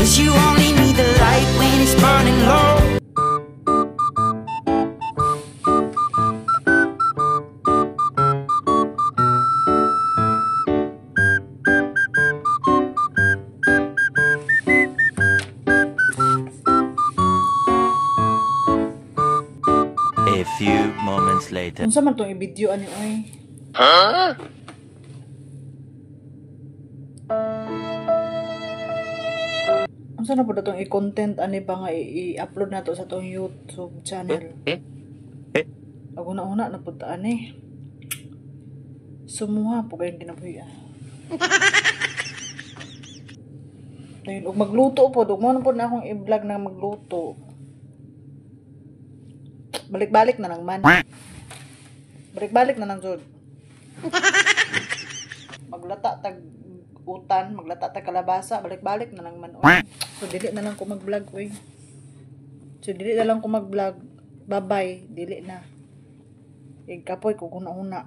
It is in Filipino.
'cause you only need the light when it's burning low. A few moments later. Unsa man tong i-video ani oy? Unsa na pud tong i-content ani ba nga i-upload nato sa tong YouTube channel? Una na pud ani. Sumuha po kayong kinabuhi. Dahil magluto po, mo na po na akong i-vlog na magluto. Balik-balik na lang man. Balik-balik na lang, Jod. Maglata tag utan, maglata tag kalabasa, balik-balik na lang man. Oy. So, dili na lang ko mag-vlog, oy. So, dili na lang ko mag-vlog. Bye-bye, dili na. Igkapoy ko kuna-una.